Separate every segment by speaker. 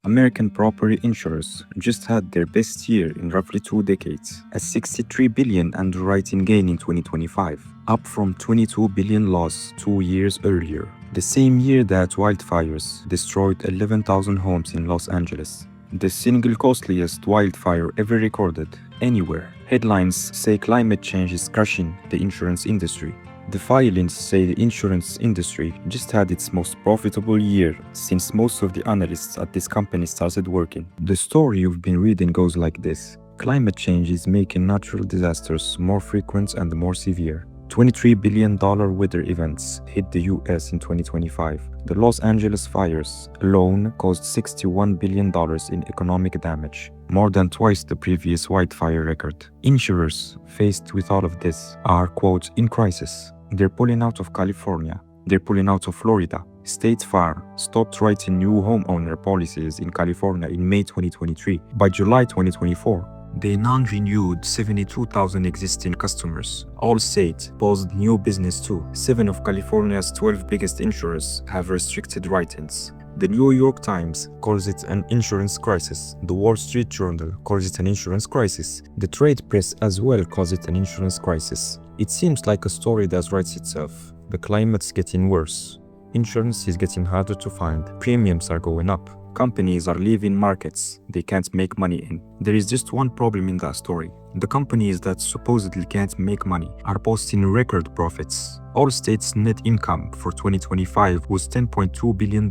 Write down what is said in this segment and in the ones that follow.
Speaker 1: American property insurers just had their best year in roughly 2 decades, a $63 billion underwriting gain in 2025, up from $22 billion loss 2 years earlier, the same year that wildfires destroyed 11,000 homes in Los Angeles. The single costliest wildfire ever recorded anywhere. Headlines say climate change is crushing the insurance industry. The filings say the insurance industry just had its most profitable year since most of the analysts at this company started working. The story you've been reading goes like this. Climate change is making natural disasters more frequent and more severe. $23 billion weather events hit the US in 2025. The Los Angeles fires alone caused $61 billion in economic damage, more than twice the previous wildfire record. Insurers, faced with all of this, are, quote, in crisis. They're pulling out of California. They're pulling out of Florida. State Farm stopped writing new homeowner policies in California in May 2023. By July 2024, they non-renewed 72,000 existing customers. Allstate paused new business too. 7 of California's 12 biggest insurers have restricted write-ins. The New York Times calls it an insurance crisis. The Wall Street Journal calls it an insurance crisis. The trade press as well calls it an insurance crisis. It seems like a story that writes itself. The climate's getting worse. Insurance is getting harder to find. Premiums are going up. Companies are leaving markets they can't make money in. There is just one problem in that story. The companies that supposedly can't make money are posting record profits. Allstate's net income for 2025 was $10.2 billion.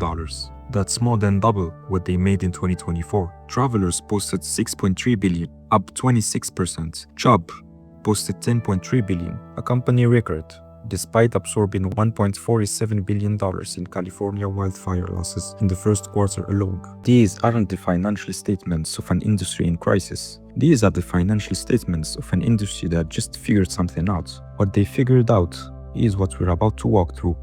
Speaker 1: That's more than double what they made in 2024. Travelers posted $6.3 billion, up 26%. Chubb posted $10.3 billion, a company record, despite absorbing $1.47 billion in California wildfire losses in the first quarter alone. These aren't the financial statements of an industry in crisis. These are the financial statements of an industry that just figured something out. What they figured out is what we're about to walk through.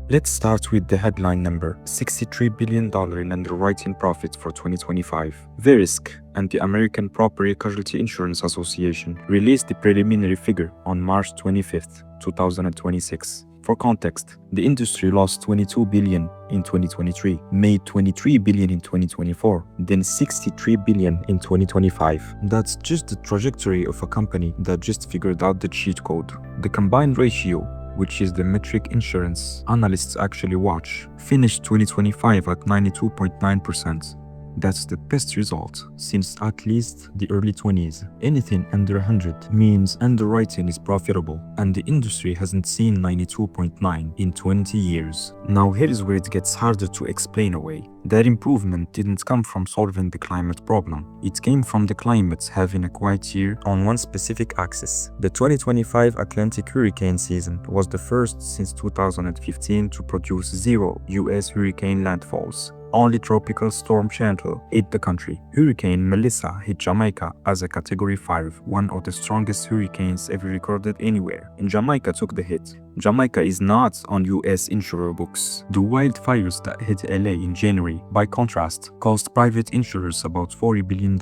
Speaker 1: Let's start with the headline number, $63 billion in underwriting profit for 2025. Verisk and the American Property Casualty Insurance Association released the preliminary figure on March 25, 2026. For context, the industry lost $22 billion in 2023, made $23 billion in 2024, then $63 billion in 2025. That's just the trajectory of a company that just figured out the cheat code. The combined ratio, which is the metric insurance analysts actually watch, finished 2025 at 92.9%. That's the best result since at least the early 20s. Anything under 100 means underwriting is profitable, and the industry hasn't seen 92.9 in 20 years. Now here is where it gets harder to explain away. That improvement didn't come from solving the climate problem. It came from the climate having a quiet year on one specific axis. The 2025 Atlantic hurricane season was the first since 2015 to produce 0 US hurricane landfalls. Only Tropical Storm Chantal hit the country. Hurricane Melissa hit Jamaica as a Category 5, one of the strongest hurricanes ever recorded anywhere, and Jamaica took the hit. Jamaica is not on US insurer books. The wildfires that hit LA in January, by contrast, cost private insurers about $40 billion.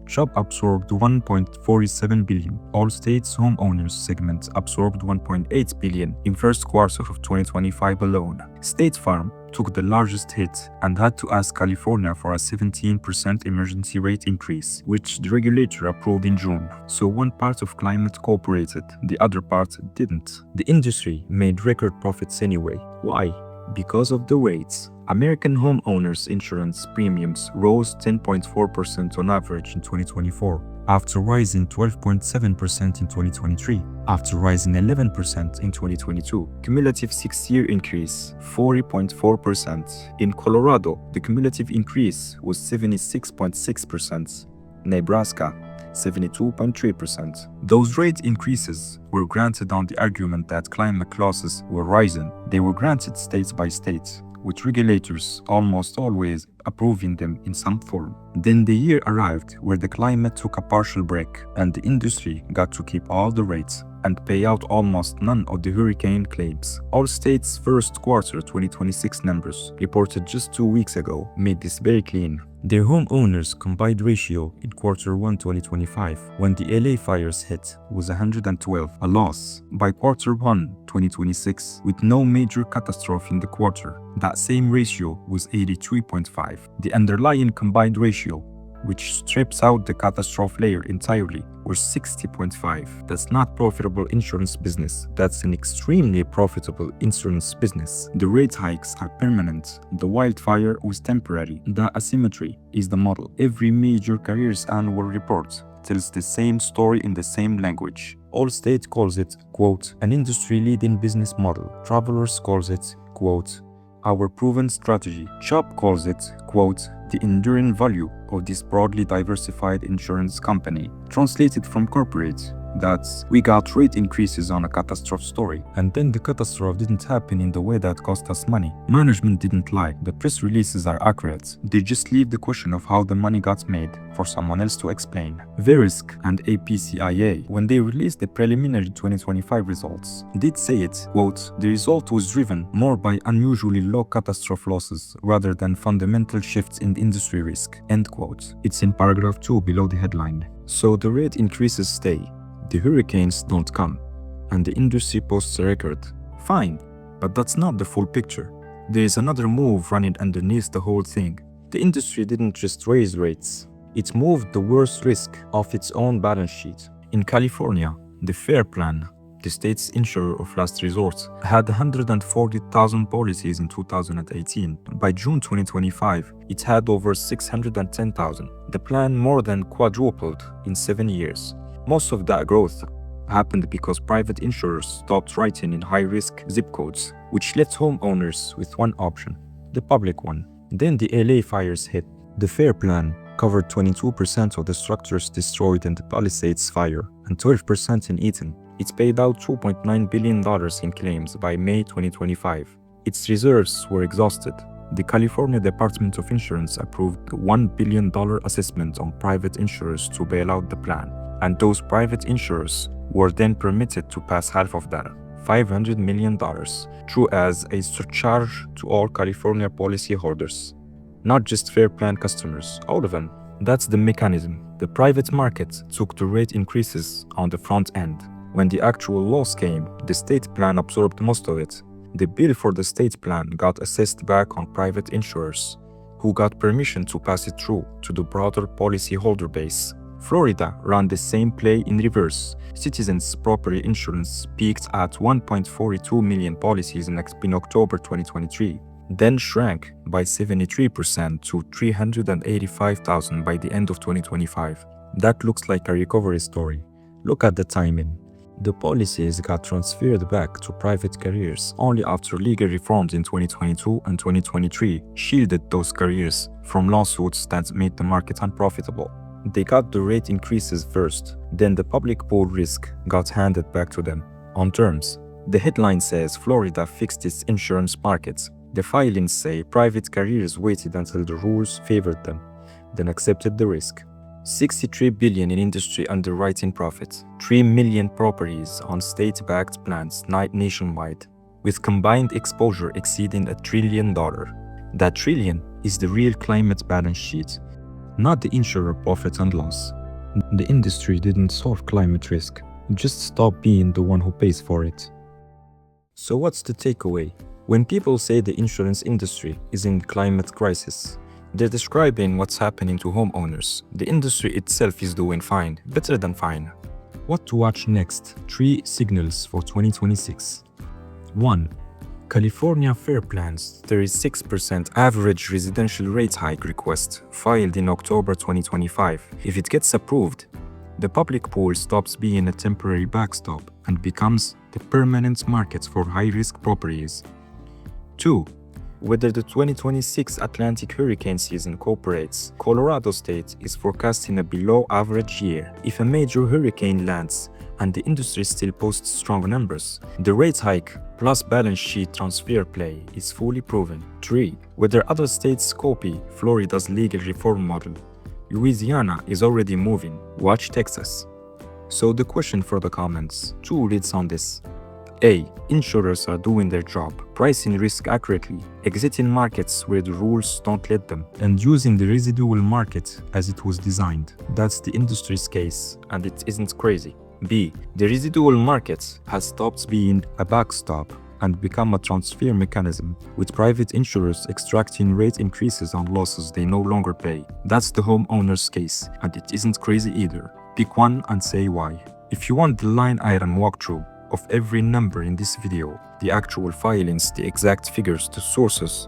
Speaker 1: Chubb absorbed $1.47 billion. Allstate's homeowners segment absorbed $1.8 billion in first quarter of 2025 alone. State Farm took the largest hit and had to ask California for a 17% emergency rate increase, which the regulator approved in June. So one part of climate cooperated, the other part didn't. The industry made record profits anyway. Why? Because of the rates. American homeowners insurance premiums rose 10.4% on average in 2024, after rising 12.7% in 2023, after rising 11% in 2022. Cumulative 6-year increase, 40.4%. In Colorado, the cumulative increase was 76.6%. Nebraska, 72.3%. Those rate increases were granted on the argument that climate losses were rising. They were granted state by state, with regulators almost always approving them in some form. Then the year arrived where the climate took a partial break and the industry got to keep all the rates and pay out almost none of the hurricane claims. Allstate's first quarter 2026 numbers, reported just 2 weeks ago, made this very clean. Their homeowners combined ratio in Q1 2025, when the LA fires hit, was 112, a loss. By Q1 2026, with no major catastrophe in the quarter, that same ratio was 83.5. The underlying combined ratio, which strips out the catastrophe layer entirely, was 60.5. That's not profitable insurance business. That's an extremely profitable insurance business. The rate hikes are permanent. The wildfire was temporary. The asymmetry is the model. Every major carrier's annual report tells the same story in the same language. Allstate calls it, quote, an industry-leading business model. Travelers calls it, quote, our proven strategy. Chubb calls it, quote, the enduring value of this broadly diversified insurance company. Translated from corporate, that's we got rate increases on a catastrophe story. And then the catastrophe didn't happen in the way that cost us money. Management didn't lie. The press releases are accurate. They just leave the question of how the money got made for someone else to explain. Verisk and APCIA, when they released the preliminary 2025 results, did say it, quote, the result was driven more by unusually low catastrophe losses rather than fundamental shifts in industry risk, end quote. It's in paragraph 2 below the headline. So the rate increases stay. The hurricanes don't come, and the industry posts a record. Fine, but that's not the full picture. There is another move running underneath the whole thing. The industry didn't just raise rates, it moved the worst risk off its own balance sheet. In California, the FAIR Plan, the state's insurer of last resort, had 140,000 policies in 2018. By June 2025, it had over 610,000. The plan more than quadrupled in 7 years. Most of that growth happened because private insurers stopped writing in high-risk zip codes, which left homeowners with one option, the public one. Then the LA fires hit. The FAIR Plan covered 22% of the structures destroyed in the Palisades fire and 12% in Eaton. It paid out $2.9 billion in claims by May 2025. Its reserves were exhausted. The California Department of Insurance approved a $1 billion assessment on private insurers to bail out the plan. And those private insurers were then permitted to pass half of that, $500 million, through as a surcharge to all California policyholders. Not just FAIR Plan customers, all of them. That's the mechanism. The private market took the rate increases on the front end. When the actual loss came, the state plan absorbed most of it. The bill for the state plan got assessed back on private insurers, who got permission to pass it through to the broader policyholder base. Florida ran the same play in reverse. Citizens' property insurance peaked at 1.42 million policies in October 2023, then shrank by 73% to 385,000 by the end of 2025. That looks like a recovery story. Look at the timing. The policies got transferred back to private carriers only after legal reforms in 2022 and 2023 shielded those carriers from lawsuits that made the market unprofitable. They got the rate increases first, then the public pool risk got handed back to them on terms. The headline says Florida fixed its insurance markets. The filings say private carriers waited until the rules favored them, then accepted the risk. $63 billion in industry underwriting profits, 3 million properties on state-backed plans nationwide, with combined exposure exceeding $1 trillion. That trillion is the real climate balance sheet, not the insurer profit and loss. The industry didn't solve climate risk, it just stopped being the one who pays for it. So what's the takeaway? When people say the insurance industry is in climate crisis, they're describing what's happening to homeowners. The industry itself is doing fine, better than fine. What to watch next? 3 signals for 2026. 1. California FAIR Plan's 36% average residential rate hike request filed in October 2025. If it gets approved, the public pool stops being a temporary backstop and becomes the permanent market for high-risk properties. 2. Whether the 2026 Atlantic hurricane season cooperates, Colorado State is forecasting a below-average year. If a major hurricane lands and the industry still posts strong numbers, the rate hike plus balance sheet transfer play is fully proven. 3. Whether other states copy Florida's legal reform model, Louisiana is already moving. Watch Texas. So the question for the comments, 2 reads on this. A. Insurers are doing their job, pricing risk accurately, exiting markets where the rules don't let them, and using the residual market as it was designed. That's the industry's case, and it isn't crazy. B. The residual market has stopped being a backstop and become a transfer mechanism, with private insurers extracting rate increases on losses they no longer pay. That's the homeowners case, and it isn't crazy either. Pick one and say why. If you want the line item walkthrough of every number in this video, the actual filings, the exact figures, the sources,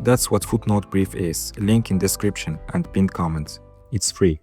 Speaker 1: that's what Footnote brief is. Link in description and pinned comment. It's free.